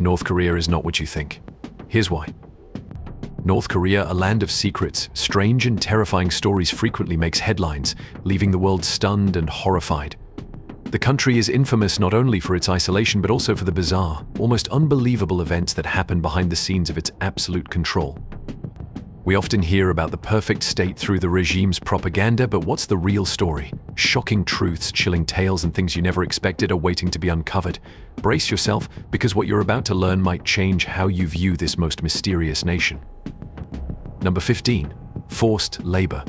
North Korea is not what you think. Here's why. North Korea, a land of secrets, strange and terrifying stories frequently makes headlines, leaving the world stunned and horrified. The country is infamous not only for its isolation but also for the bizarre, almost unbelievable events that happen behind the scenes of its absolute control. We often hear about the perfect state through the regime's propaganda, but what's the real story? Shocking truths, chilling tales, and things you never expected are waiting to be uncovered. Brace yourself, because what you're about to learn might change how you view this most mysterious nation. Number 15. Forced labor.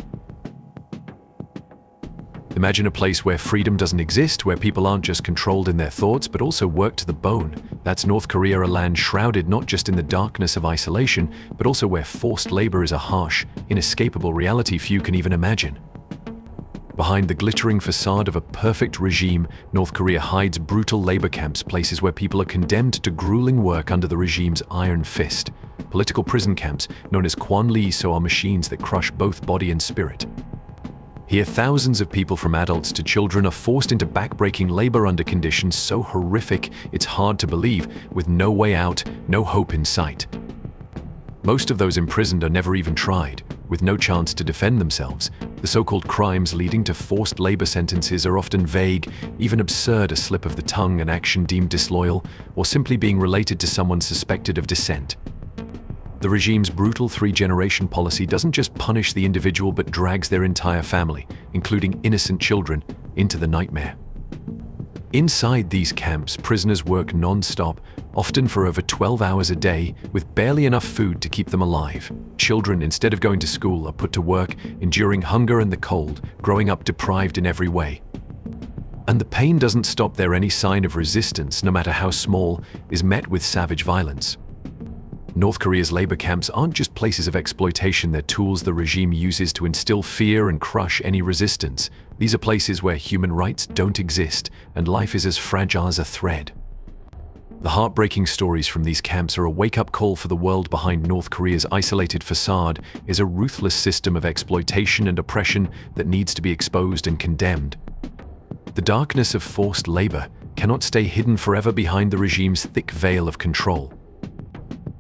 Imagine a place where freedom doesn't exist, where people aren't just controlled in their thoughts, but also worked to the bone. That's North Korea, a land shrouded not just in the darkness of isolation, but also where forced labor is a harsh, inescapable reality few can even imagine. Behind the glittering facade of a perfect regime, North Korea hides brutal labor camps, places where people are condemned to grueling work under the regime's iron fist. Political prison camps, known as Kwanli-so, are machines that crush both body and spirit. Here, thousands of people from adults to children are forced into backbreaking labor under conditions so horrific it's hard to believe, with no way out, no hope in sight. Most of those imprisoned are never even tried, with no chance to defend themselves. The so-called crimes leading to forced labor sentences are often vague, even absurd, a slip of the tongue, an action deemed disloyal, or simply being related to someone suspected of dissent. The regime's brutal three-generation policy doesn't just punish the individual but drags their entire family, including innocent children, into the nightmare. Inside these camps, prisoners work non-stop, often for over 12 hours a day, with barely enough food to keep them alive. Children, instead of going to school, are put to work, enduring hunger and the cold, growing up deprived in every way. And the pain doesn't stop there. Any sign of resistance, no matter how small, is met with savage violence. North Korea's labor camps aren't just places of exploitation, they're tools the regime uses to instill fear and crush any resistance. These are places where human rights don't exist, and life is as fragile as a thread. The heartbreaking stories from these camps are a wake-up call for the world. Behind North Korea's isolated facade is a ruthless system of exploitation and oppression that needs to be exposed and condemned. The darkness of forced labor cannot stay hidden forever behind the regime's thick veil of control.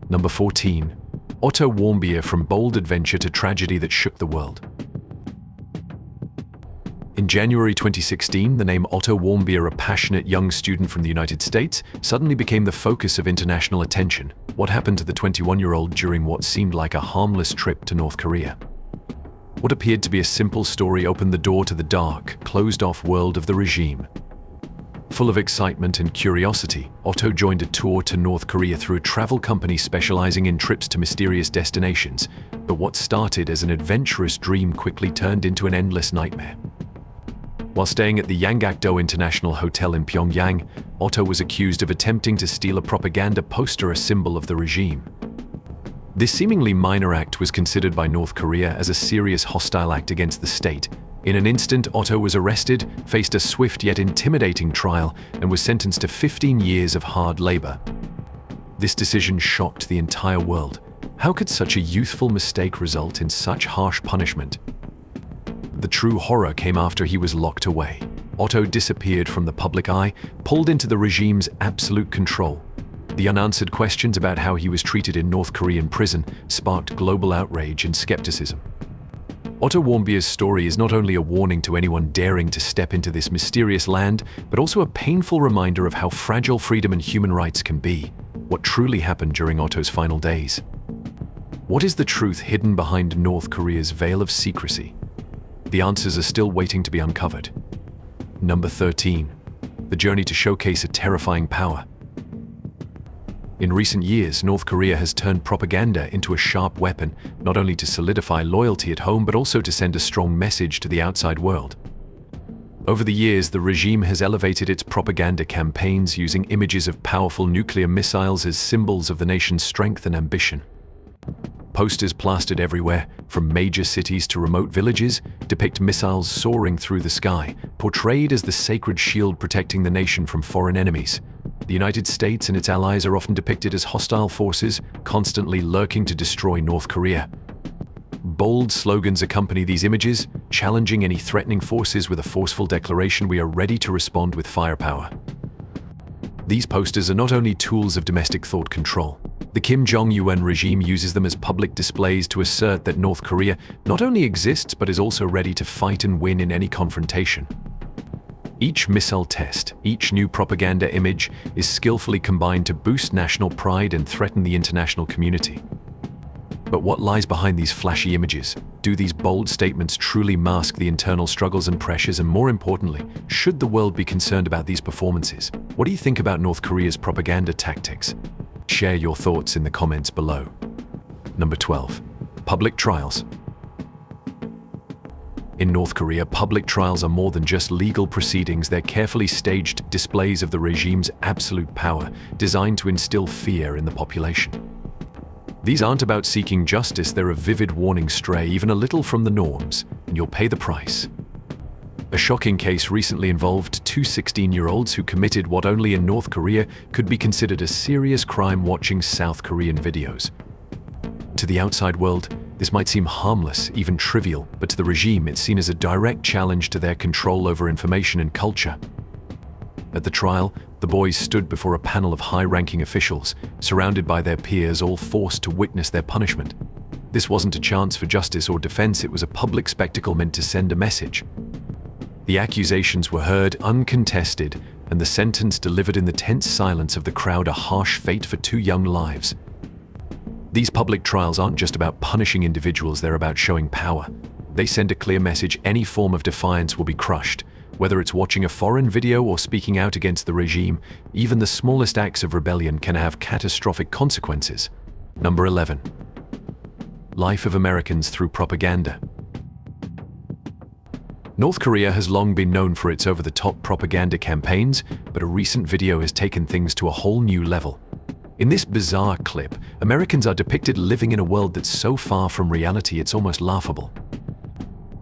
Number 14. Otto Warmbier, from bold adventure to tragedy that shook the world. In January 2016, the name Otto Warmbier, a passionate young student from the United States, suddenly became the focus of international attention. What happened to the 21-year-old during what seemed like a harmless trip to North Korea? What appeared to be a simple story opened the door to the dark, closed-off world of the regime. Full of excitement and curiosity, Otto joined a tour to North Korea through a travel company specializing in trips to mysterious destinations. But what started as an adventurous dream quickly turned into an endless nightmare. While staying at the Yanggakdo International Hotel in Pyongyang, Otto was accused of attempting to steal a propaganda poster, a symbol of the regime. This seemingly minor act was considered by North Korea as a serious hostile act against the state. In an instant, Otto was arrested, faced a swift yet intimidating trial, and was sentenced to 15 years of hard labor. This decision shocked the entire world. How could such a youthful mistake result in such harsh punishment? The true horror came after he was locked away. Otto disappeared from the public eye, pulled into the regime's absolute control. The unanswered questions about how he was treated in North Korean prison sparked global outrage and skepticism. Otto Warmbier's story is not only a warning to anyone daring to step into this mysterious land, but also a painful reminder of how fragile freedom and human rights can be. What truly happened during Otto's final days? What is the truth hidden behind North Korea's veil of secrecy? The answers are still waiting to be uncovered. Number 13. The journey to showcase a terrifying power. In recent years, North Korea has turned propaganda into a sharp weapon, not only to solidify loyalty at home but also to send a strong message to the outside world. Over the years, the regime has elevated its propaganda campaigns, using images of powerful nuclear missiles as symbols of the nation's strength and ambition. Posters plastered everywhere, from major cities to remote villages, depict missiles soaring through the sky, portrayed as the sacred shield protecting the nation from foreign enemies. The United States and its allies are often depicted as hostile forces, constantly lurking to destroy North Korea. Bold slogans accompany these images, challenging any threatening forces with a forceful declaration: "We are ready to respond with firepower." These posters are not only tools of domestic thought control. The Kim Jong-un regime uses them as public displays to assert that North Korea not only exists but is also ready to fight and win in any confrontation. Each missile test, each new propaganda image is skillfully combined to boost national pride and threaten the international community. But what lies behind these flashy images? Do these bold statements truly mask the internal struggles and pressures? And more importantly, should the world be concerned about these performances? What do you think about North Korea's propaganda tactics? Share your thoughts in the comments below. Number 12. Public trials. In North Korea, public trials are more than just legal proceedings. They're carefully staged displays of the regime's absolute power, designed to instill fear in the population. These aren't about seeking justice, they're a vivid warning. Stray even a little from the norms, and you'll pay the price. A shocking case recently involved two 16-year-olds who committed what only in North Korea could be considered a serious crime: watching South Korean videos. To the outside world, this might seem harmless, even trivial, but to the regime it's seen as a direct challenge to their control over information and culture. At the trial, the boys stood before a panel of high-ranking officials, surrounded by their peers, all forced to witness their punishment. This wasn't a chance for justice or defense, it was a public spectacle meant to send a message. The accusations were heard uncontested, and the sentence delivered in the tense silence of the crowd: a harsh fate for two young lives. These public trials aren't just about punishing individuals, they're about showing power. They send a clear message: any form of defiance will be crushed. Whether it's watching a foreign video or speaking out against the regime, even the smallest acts of rebellion can have catastrophic consequences. Number 11. Life of Americans through propaganda. North Korea has long been known for its over-the-top propaganda campaigns, but a recent video has taken things to a whole new level. In this bizarre clip, Americans are depicted living in a world that's so far from reality it's almost laughable.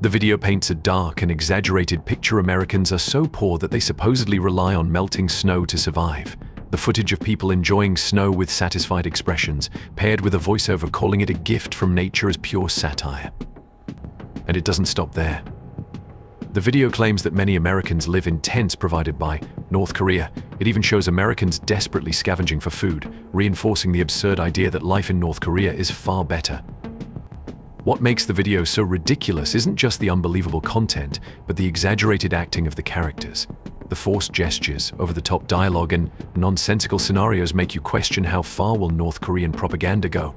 The video paints a dark and exaggerated picture. Americans are so poor that they supposedly rely on melting snow to survive. The footage of people enjoying snow with satisfied expressions, paired with a voiceover calling it a gift from nature, is pure satire. And it doesn't stop there. The video claims that many Americans live in tents provided by North Korea. It even shows Americans desperately scavenging for food, reinforcing the absurd idea that life in North Korea is far better. What makes the video so ridiculous isn't just the unbelievable content, but the exaggerated acting of the characters. The forced gestures, over-the-top dialogue, and nonsensical scenarios make you question, how far will North Korean propaganda go?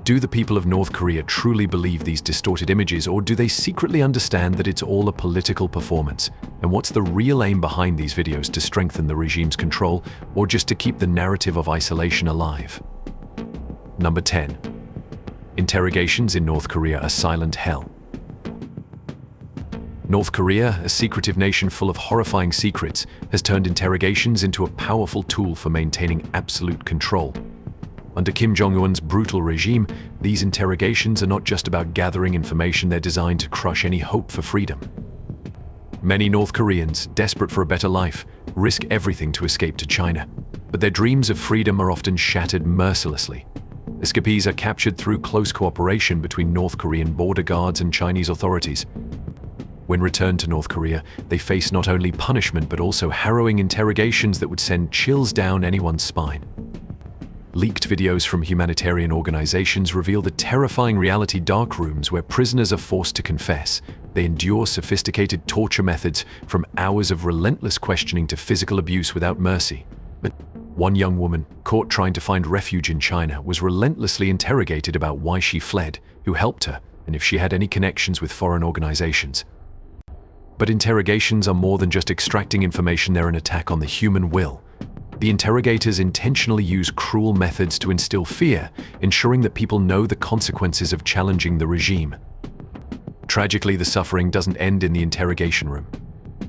Do the people of North Korea truly believe these distorted images, or do they secretly understand that it's all a political performance? And what's the real aim behind these videos? To strengthen the regime's control, or just to keep the narrative of isolation alive? Number 10. Interrogations in North Korea, a silent hell. North Korea, a secretive nation full of horrifying secrets, has turned interrogations into a powerful tool for maintaining absolute control. Under Kim Jong-un's brutal regime, these interrogations are not just about gathering information, they're designed to crush any hope for freedom. Many North Koreans, desperate for a better life, risk everything to escape to China. But their dreams of freedom are often shattered mercilessly. Escapees are captured through close cooperation between North Korean border guards and Chinese authorities. When returned to North Korea, they face not only punishment but also harrowing interrogations that would send chills down anyone's spine. Leaked videos from humanitarian organizations reveal the terrifying reality: dark rooms where prisoners are forced to confess. They endure sophisticated torture methods, from hours of relentless questioning to physical abuse without mercy. But one young woman, caught trying to find refuge in China, was relentlessly interrogated about why she fled, who helped her, and if she had any connections with foreign organizations. But interrogations are more than just extracting information, they're an attack on the human will. The interrogators intentionally use cruel methods to instill fear, ensuring that people know the consequences of challenging the regime. Tragically, the suffering doesn't end in the interrogation room.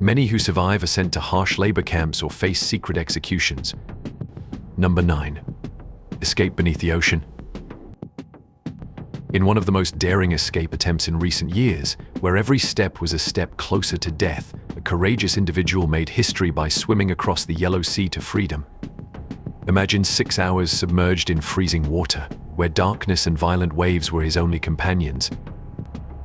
Many who survive are sent to harsh labor camps or face secret executions. Number 9. Escape beneath the ocean. In one of the most daring escape attempts in recent years, where every step was a step closer to death, a courageous individual made history by swimming across the Yellow Sea to freedom. Imagine 6 hours submerged in freezing water, where darkness and violent waves were his only companions.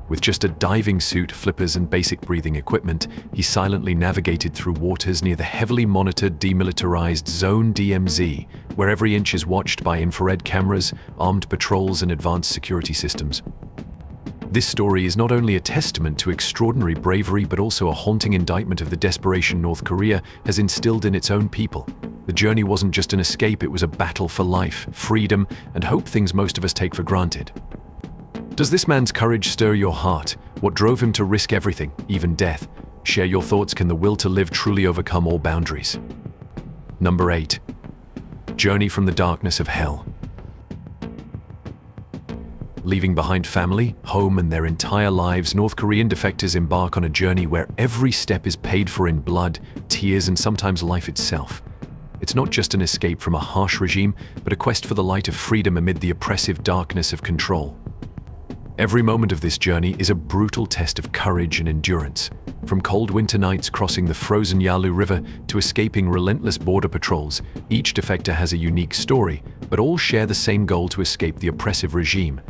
With just a diving suit, flippers, and basic breathing equipment, he silently navigated through waters near the heavily monitored demilitarized Zone DMZ, where every inch is watched by infrared cameras, armed patrols, and advanced security systems. This story is not only a testament to extraordinary bravery, but also a haunting indictment of the desperation North Korea has instilled in its own people. The journey wasn't just an escape, it was a battle for life, freedom, and hope, things most of us take for granted. Does this man's courage stir your heart? What drove him to risk everything, even death? Share your thoughts. Can the will to live truly overcome all boundaries? Number 8. Journey from the darkness of hell. Leaving behind family, home, and their entire lives, North Korean defectors embark on a journey where every step is paid for in blood, tears, and sometimes life itself. It's not just an escape from a harsh regime, but a quest for the light of freedom amid the oppressive darkness of control. Every moment of this journey is a brutal test of courage and endurance. From cold winter nights crossing the frozen Yalu River to escaping relentless border patrols, each defector has a unique story, but all share the same goal: to escape the oppressive regime.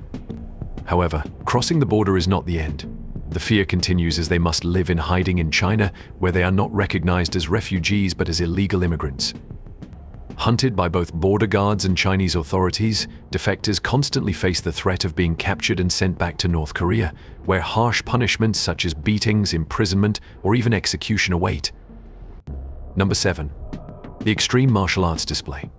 However, crossing the border is not the end. The fear continues as they must live in hiding in China, where they are not recognized as refugees but as illegal immigrants. Hunted by both border guards and Chinese authorities, defectors constantly face the threat of being captured and sent back to North Korea, where harsh punishments such as beatings, imprisonment, or even execution await. Number 7. The extreme martial arts display.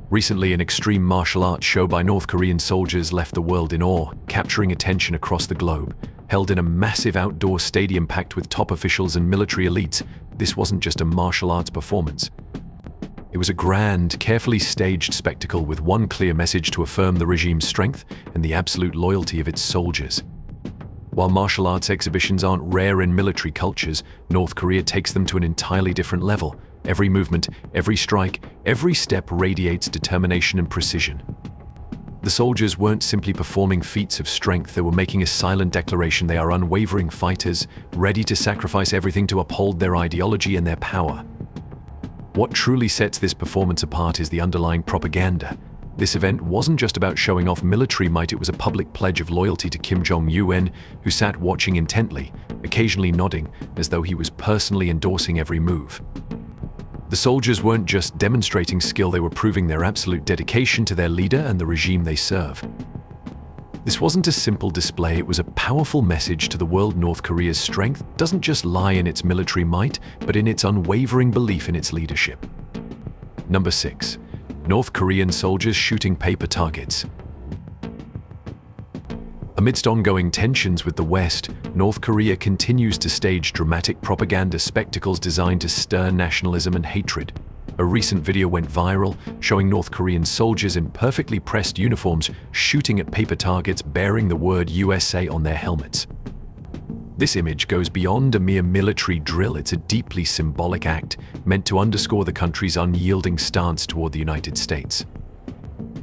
Recently, an extreme martial arts show by North Korean soldiers left the world in awe, capturing attention across the globe. Held in a massive outdoor stadium packed with top officials and military elites, this wasn't just a martial arts performance. It was a grand, carefully staged spectacle with one clear message: to affirm the regime's strength and the absolute loyalty of its soldiers. While martial arts exhibitions aren't rare in military cultures, North Korea takes them to an entirely different level. Every movement, every strike, every step radiates determination and precision. The soldiers weren't simply performing feats of strength, they were making a silent declaration. They are unwavering fighters, ready to sacrifice everything to uphold their ideology and their power. What truly sets this performance apart is the underlying propaganda. This event wasn't just about showing off military might, it was a public pledge of loyalty to Kim Jong-un, who sat watching intently, occasionally nodding, as though he was personally endorsing every move. The soldiers weren't just demonstrating skill, they were proving their absolute dedication to their leader and the regime they serve. This wasn't a simple display, it was a powerful message to the world. North Korea's strength doesn't just lie in its military might, but in its unwavering belief in its leadership. Number 6. North Korean soldiers shooting paper targets. Amidst ongoing tensions with the West, North Korea continues to stage dramatic propaganda spectacles designed to stir nationalism and hatred. A recent video went viral, showing North Korean soldiers in perfectly pressed uniforms shooting at paper targets bearing the word USA on their helmets. This image goes beyond a mere military drill, it's a deeply symbolic act meant to underscore the country's unyielding stance toward the United States.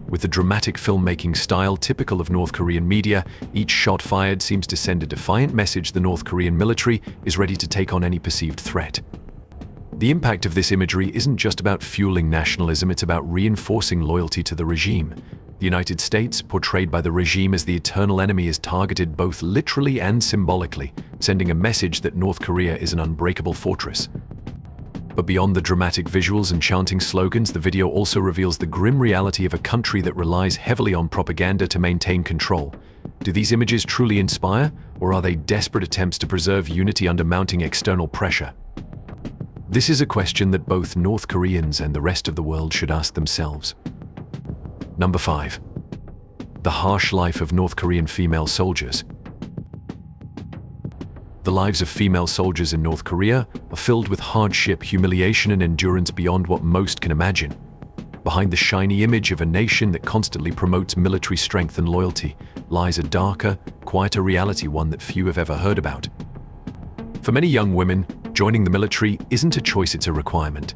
With the dramatic filmmaking style typical of North Korean media, each shot fired seems to send a defiant message: the North Korean military is ready to take on any perceived threat. The impact of this imagery isn't just about fueling nationalism, it's about reinforcing loyalty to the regime. The United States, portrayed by the regime as the eternal enemy, is targeted both literally and symbolically, sending a message that North Korea is an unbreakable fortress. But beyond the dramatic visuals and chanting slogans, the video also reveals the grim reality of a country that relies heavily on propaganda to maintain control. Do these images truly inspire, or are they desperate attempts to preserve unity under mounting external pressure? This is a question that both North Koreans and the rest of the world should ask themselves. Number 5. The harsh life of North Korean female soldiers. The lives of female soldiers in North Korea are filled with hardship, humiliation, and endurance beyond what most can imagine. Behind the shiny image of a nation that constantly promotes military strength and loyalty lies a darker, quieter reality, one that few have ever heard about. For many young women, joining the military isn't a choice, it's a requirement.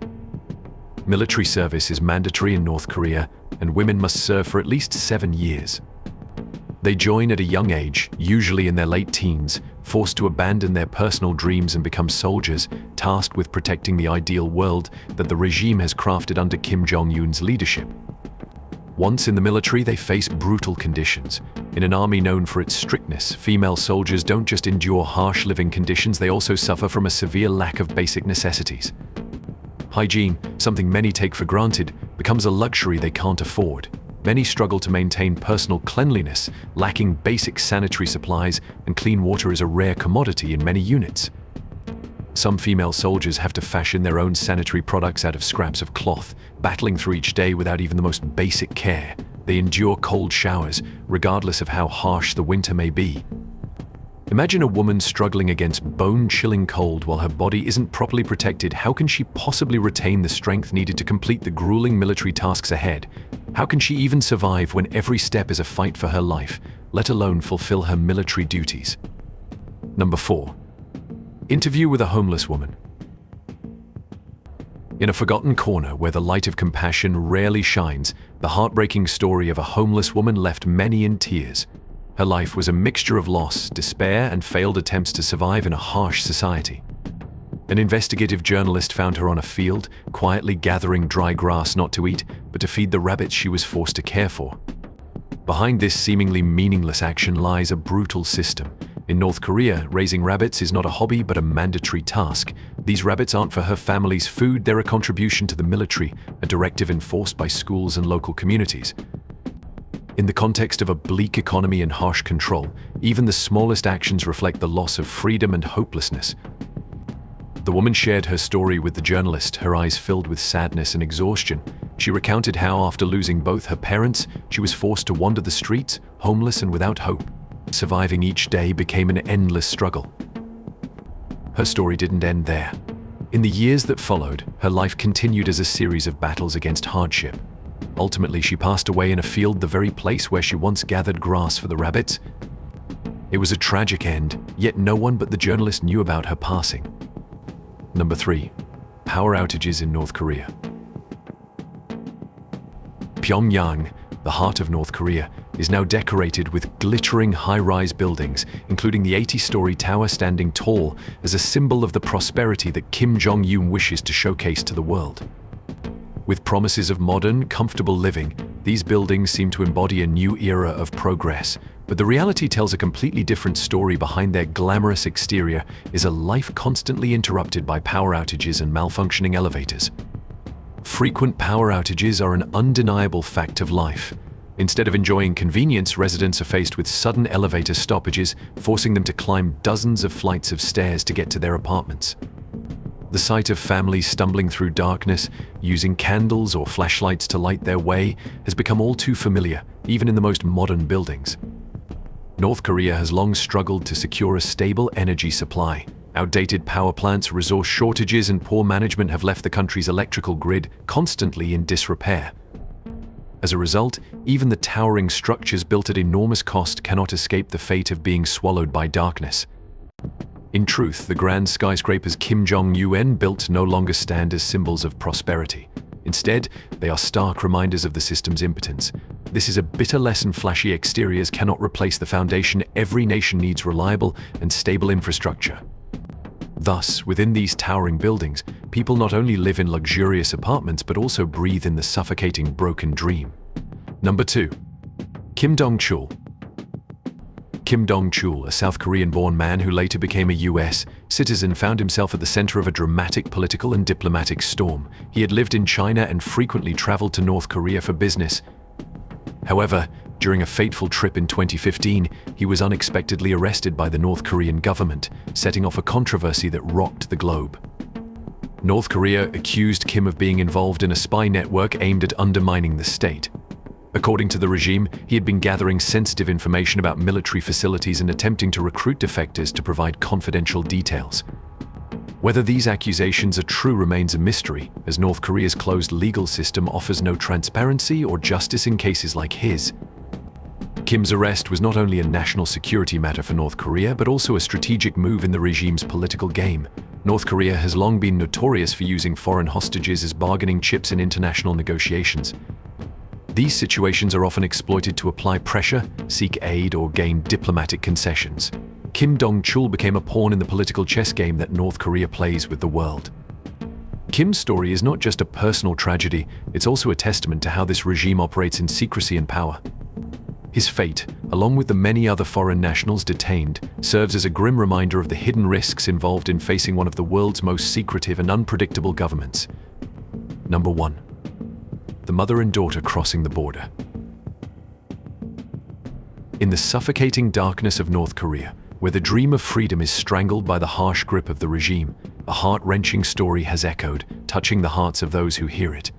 Military service is mandatory in North Korea, and women must serve for at least 7 years. They join at a young age, usually in their late teens, forced to abandon their personal dreams and become soldiers, tasked with protecting the ideal world that the regime has crafted under Kim Jong-un's leadership. Once in the military, they face brutal conditions. In an army known for its strictness, female soldiers don't just endure harsh living conditions, they also suffer from a severe lack of basic necessities. Hygiene, something many take for granted, becomes a luxury they can't afford. Many struggle to maintain personal cleanliness, lacking basic sanitary supplies, and clean water is a rare commodity in many units. Some female soldiers have to fashion their own sanitary products out of scraps of cloth, battling through each day without even the most basic care. They endure cold showers, regardless of how harsh the winter may be. Imagine a woman struggling against bone-chilling cold while her body isn't properly protected. How can she possibly retain the strength needed to complete the grueling military tasks ahead? How can she even survive when every step is a fight for her life, let alone fulfill her military duties? Number 4. Interview with a homeless woman. In a forgotten corner where the light of compassion rarely shines, the heartbreaking story of a homeless woman left many in tears. Her life was a mixture of loss, despair, and failed attempts to survive in a harsh society. An investigative journalist found her on a field, quietly gathering dry grass not to eat, but to feed the rabbits she was forced to care for. Behind this seemingly meaningless action lies a brutal system. In North Korea, raising rabbits is not a hobby but a mandatory task. These rabbits aren't for her family's food, they're a contribution to the military, a directive enforced by schools and local communities. In the context of a bleak economy and harsh control, even the smallest actions reflect the loss of freedom and hopelessness. The woman shared her story with the journalist, her eyes filled with sadness and exhaustion. She recounted how, after losing both her parents, she was forced to wander the streets, homeless and without hope. Surviving each day became an endless struggle. Her story didn't end there. In the years that followed, her life continued as a series of battles against hardship. Ultimately, she passed away in a field, the very place where she once gathered grass for the rabbits. It was a tragic end, yet no one but the journalist knew about her passing. Number 3. Power outages in North Korea. Pyongyang, the heart of North Korea, is now decorated with glittering high-rise buildings, including the 80-story tower standing tall as a symbol of the prosperity that Kim Jong-un wishes to showcase to the world. With promises of modern, comfortable living, these buildings seem to embody a new era of progress, but the reality tells a completely different story. Behind their glamorous exterior is a life constantly interrupted by power outages and malfunctioning elevators. Frequent power outages are an undeniable fact of life. Instead of enjoying convenience, residents are faced with sudden elevator stoppages, forcing them to climb dozens of flights of stairs to get to their apartments. The sight of families stumbling through darkness, using candles or flashlights to light their way, has become all too familiar, even in the most modern buildings. North Korea has long struggled to secure a stable energy supply. Outdated power plants, resource shortages, and poor management have left the country's electrical grid constantly in disrepair. As a result, even the towering structures built at enormous cost cannot escape the fate of being swallowed by darkness. In truth, the grand skyscrapers Kim Jong-un built no longer stand as symbols of prosperity. Instead, they are stark reminders of the system's impotence. This is a bitter lesson: flashy exteriors cannot replace the foundation. Every nation needs reliable and stable infrastructure. Thus, within these towering buildings, people not only live in luxurious apartments but also breathe in the suffocating broken dream. Number 2. Kim Dong-chul. Kim Dong-chul, a South Korean-born man who later became a U.S. citizen, found himself at the center of a dramatic political and diplomatic storm. He had lived in China and frequently traveled to North Korea for business. However, during a fateful trip in 2015, he was unexpectedly arrested by the North Korean government, setting off a controversy that rocked the globe. North Korea accused Kim of being involved in a spy network aimed at undermining the state. According to the regime, he had been gathering sensitive information about military facilities and attempting to recruit defectors to provide confidential details. Whether these accusations are true remains a mystery, as North Korea's closed legal system offers no transparency or justice in cases like his. Kim's arrest was not only a national security matter for North Korea, but also a strategic move in the regime's political game. North Korea has long been notorious for using foreign hostages as bargaining chips in international negotiations. These situations are often exploited to apply pressure, seek aid, or gain diplomatic concessions. Kim Dong-chul became a pawn in the political chess game that North Korea plays with the world. Kim's story is not just a personal tragedy, it's also a testament to how this regime operates in secrecy and power. His fate, along with the many other foreign nationals detained, serves as a grim reminder of the hidden risks involved in facing one of the world's most secretive and unpredictable governments. Number 1. The mother and daughter crossing the border. In the suffocating darkness of North Korea, where the dream of freedom is strangled by the harsh grip of the regime, a heart-wrenching story has echoed, touching the hearts of those who hear it.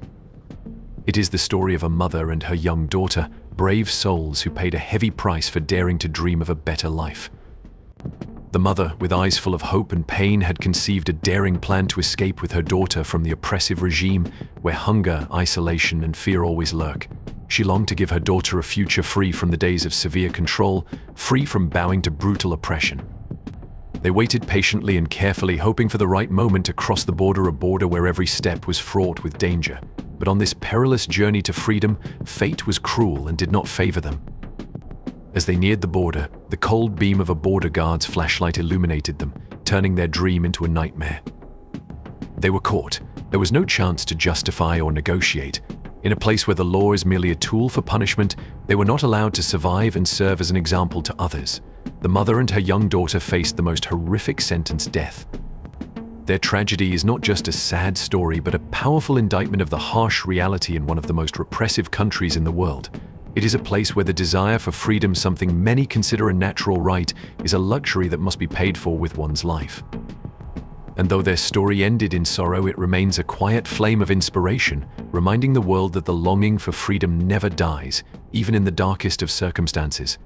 It is the story of a mother and her young daughter, brave souls who paid a heavy price for daring to dream of a better life. The mother, with eyes full of hope and pain, had conceived a daring plan to escape with her daughter from the oppressive regime where hunger, isolation, and fear always lurk. She longed to give her daughter a future free from the days of severe control, free from bowing to brutal oppression. They waited patiently and carefully, hoping for the right moment to cross the border, a border where every step was fraught with danger. But on this perilous journey to freedom, fate was cruel and did not favor them. As they neared the border, the cold beam of a border guard's flashlight illuminated them, turning their dream into a nightmare. They were caught. There was no chance to justify or negotiate. In a place where the law is merely a tool for punishment, they were not allowed to survive and serve as an example to others. The mother and her young daughter faced the most horrific sentence: death. Their tragedy is not just a sad story, but a powerful indictment of the harsh reality in one of the most repressive countries in the world. It is a place where the desire for freedom, something many consider a natural right, is a luxury that must be paid for with one's life. And though their story ended in sorrow, it remains a quiet flame of inspiration, reminding the world that the longing for freedom never dies, even in the darkest of circumstances.